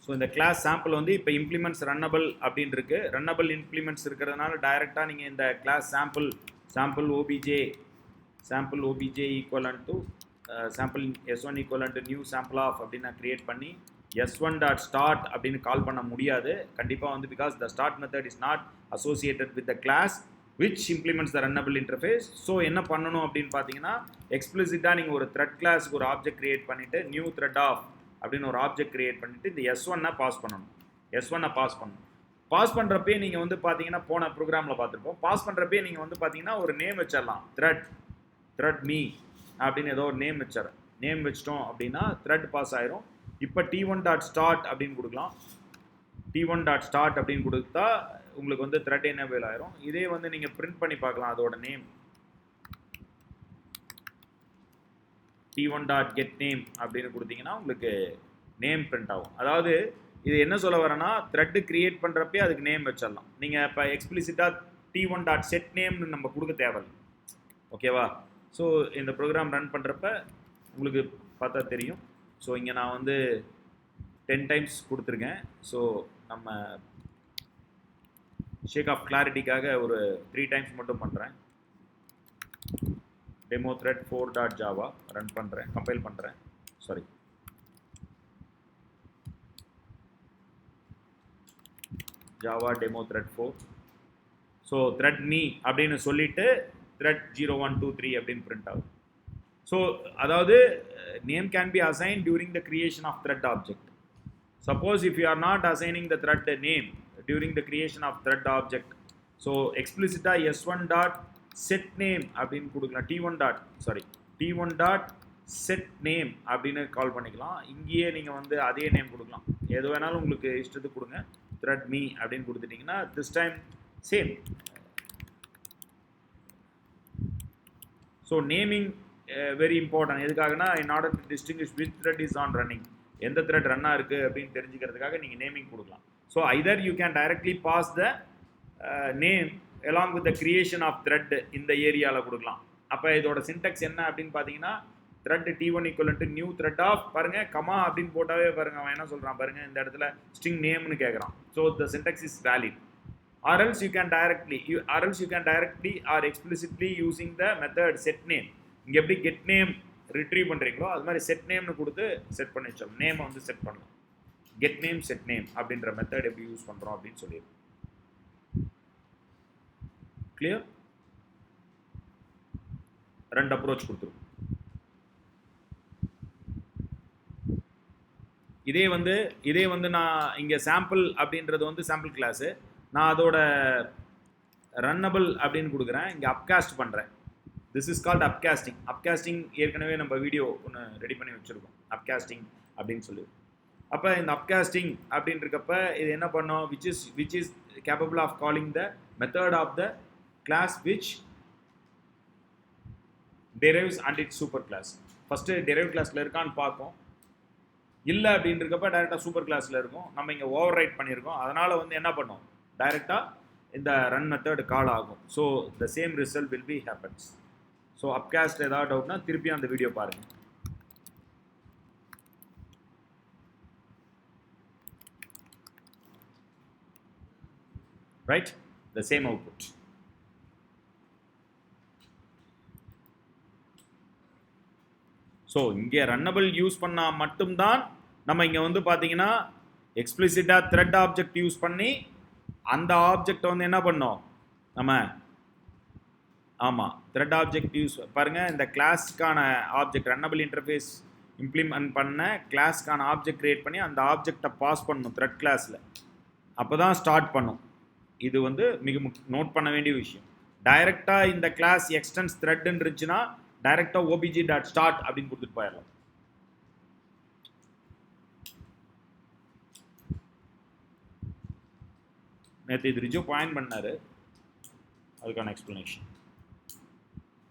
So இந்த class sample வந்து இப்போ இம்ப்ளிமெண்ட்ஸ் ரன்னபிள் அப்படின்னு இருக்கு. ரன்னபிள் இம்ப்ளிமெண்ட்ஸ் இருக்கிறதுனால டைரெக்டாக நீங்கள் இந்த class sample obj equivalent to sample s1 equivalent new sample of அப்படின்னு நான் கிரியேட் பண்ணி s1 டாட் ஸ்டார்ட் அப்படின்னு கால் பண்ண முடியாது கண்டிப்பாக வந்து, because the start method is not associated with the class which implements the runnable interface. So என்ன பண்ணணும் அப்படின்னு பார்த்தீங்கன்னா, எக்ஸ்பிளிசிட்டாக நீங்கள் ஒரு த்ரெட் கிளாஸ்க்கு ஒரு ஆப்ஜெக்ட் கிரியேட் பண்ணிவிட்டு நியூ த்ரெட் ஆஃப் அப்படின்னு ஒரு ஆப்ஜெக்ட் கிரியேட் பண்ணிவிட்டு இந்த s1 பாஸ் பண்ணணும். பாஸ் பண்ணுறப்பே நீங்கள் வந்து பார்த்தீங்கன்னா, போன ப்ரோக்ராமில் பார்த்துருப்போம், பாஸ் பண்ணுறப்பே நீங்கள் வந்து பார்த்தீங்கன்னா ஒரு நேம் வச்சிடலாம். த்ரெட் மீ அப்படின்னு ஏதோ ஒரு நேம் வச்சிட்டோம் அப்படின்னா த்ரெட் பாஸ் ஆயிரும். இப்போ t1 டாட் ஸ்டார்ட் அப்படின்னு கொடுக்கலாம். t1 டாட் ஸ்டார்ட் அப்படின்னு கொடுத்தா உங்களுக்கு வந்து த்ரெட் எனேபிள் ஆயிரும். இதே வந்து நீங்கள் பிரிண்ட் பண்ணி பார்க்கலாம். அதோட name t1 dot get name அப்படின்னு கொடுத்தீங்கன்னா உங்களுக்கு நேம் பிரிண்ட் ஆகும். அதாவது இது என்ன சொல்ல வரேன்னா, த்ரெட் கிரியேட் பண்ணுறப்பே அதுக்கு நேம் வச்சிடலாம். நீங்கள் இப்போ எக்ஸ்பிளிசிட்டாக t1 டாட் செட் நேம்னு நம்ம கொடுக்க தேவையில்லை. ஓகேவா? ஸோ இந்த ப்ரோக்ராம் ரன் பண்ணுறப்ப உங்களுக்கு பார்த்தா தெரியும். ஸோ இங்கே நான் வந்து 10 டைம்ஸ் கொடுத்துருக்கேன். ஸோ நம்ம ஷேக் ஆஃப் கிளாரிட்டிக்காக ஒரு 3 டைம்ஸ் மட்டும் பண்ணுறேன். டெமோ த்ரெட் 4.java ரன் பண்ணுறேன், கம்பைல் பண்ணுறேன். Sorry, Java demo thread 4. So thread me அப்படின்னு சொல்லிட்டு த்ரெட் 0123 அப்படின்னு பிரிண்ட் ஆகும். ஸோ அதாவது name can be assign during the creation of thread object. Suppose if you are not assigning the thread name during the creation of thread object, so explicit s1 dot set name அப்படின்னு கொடுக்கலாம். t1 dot set name அப்படின்னு கால் பண்ணிக்கலாம். இங்கேயே நீங்கள் வந்து அதே name கொடுக்கலாம், எது வேணாலும் உங்களுக்கு இஷ்டத்துக்கு கொடுங்க. thread me அப்படின்னு கொடுத்துட்டிங்கன்னா this time same. So naming very important. எதுக்காகனா in order to distinguish which thread is on running, எந்த த்ரெட் ரன்னாக இருக்குது அப்படின்னு தெரிஞ்சுக்கிறதுக்காக நீங்கள் நேமிங் கொடுக்கலாம். So either you can directly pass the name along with the creation of thread இந்த ஏரியாவில் கொடுக்கலாம். அப்போ இதோட சின்டெக்ஸ் என்ன அப்படின்னு பார்த்தீங்கன்னா, thread t1 equivalent new thread of பாருங்கள், கமா அப்படின்னு போட்டாவே பாருங்கள் அவன் என்ன சொல்கிறான் பாருங்கள், இந்த இடத்துல ஸ்ட்ரிங் நேம்னு கேட்குறான். So the Sintex is valid. or else you can directly or explicitly using the method set name. இங்கே எப்படி get name ரிட்ரீவ் பண்ணுறீங்களோ அது மாதிரி செட் நேம்னு கொடுத்து செட் பண்ணி வச்சோம். நேமை வந்து செட் பண்ணலாம். கெட் நேம் செட் நேம் அப்படின்ற மெத்தட் எப்படி யூஸ் பண்ணுறோம் அப்படின்னு சொல்லிடுறோம். கிளியர்? 2 அப்ரோச் கொடுத்துருவோம். இதே வந்து நான் இங்கே சாம்பிள் அப்படின்றது வந்து சாம்பிள் கிளாஸு, நான் அதோட ரன்னபிள் அப்படின்னு கொடுக்குறேன். இங்கே அப்காஸ்ட் பண்ணுறேன். This is called upcasting. Upcasting ஏற்கனவே நம்ம வீடியோ ஒன்று ரெடி பண்ணி வச்சுருக்கோம், அப்காஸ்டிங் அப்படின்னு சொல்லி. அப்போ இந்த அப்காஸ்டிங் அப்படின்றப்ப இது என்ன பண்ணோம், which is capable of calling the method of the class which derives and its super class. First derive கிளாஸில் இருக்கான்னு பார்ப்போம். இல்லை அப்படின்றப்ப டைரெக்டாக சூப்பர் கிளாஸில் இருக்கும். நம்ம இங்கே ஓவர் ரைட் பண்ணியிருக்கோம். அதனால் வந்து என்ன பண்ணோம், டைரெக்டாக இந்த ரன் மெத்தட் கால் ஆகும். So the same result will be happens. So upcast ஏதாவது டவுட்னா திருப்பி அந்த வீடியோ பாருங்கள். Right, the same output. So இங்கே ரன்னபிள் யூஸ் பண்ணால் மட்டும்தான் நம்ம இங்கே வந்து பார்த்தீங்கன்னா எக்ஸ்பிளிசிட்டாக த்ரெட் ஆப்ஜெக்ட் யூஸ் பண்ணி அந்த ஆப்ஜெக்டை வந்து என்ன பண்ணோம் நம்ம, ஆமாம் த்ரெட் ஆப்ஜெக்ட் யூஸ் பாருங்கள். இந்த கிளாஸ்க்கான ஆப்ஜெக்ட் ரன்னபிள் இன்டர்ஃபேஸ் இம்ப்ளிமெண்ட் பண்ண கிளாஸ்க்கான ஆப்ஜெக்ட் கிரியேட் பண்ணி அந்த ஆப்ஜெக்டை பாஸ் பண்ணணும் த்ரெட் கிளாஸில். அப்போ தான் ஸ்டார்ட் பண்ணும். இது வந்து மிக நோட் பண்ண வேண்டிய விஷயம். டைரெக்டாக இந்த கிளாஸ் எக்ஸ்டென்ஸ் த்ரெட்னு இருந்துச்சுன்னா டைரெக்டாக obj.start அப்படின்னு கொடுத்துட்டு போயிடலாம். நேற்று இது ரிஜோ பாயிண்ட் பண்ணாரு, அதுக்கான எக்ஸ்பிளனேஷன்.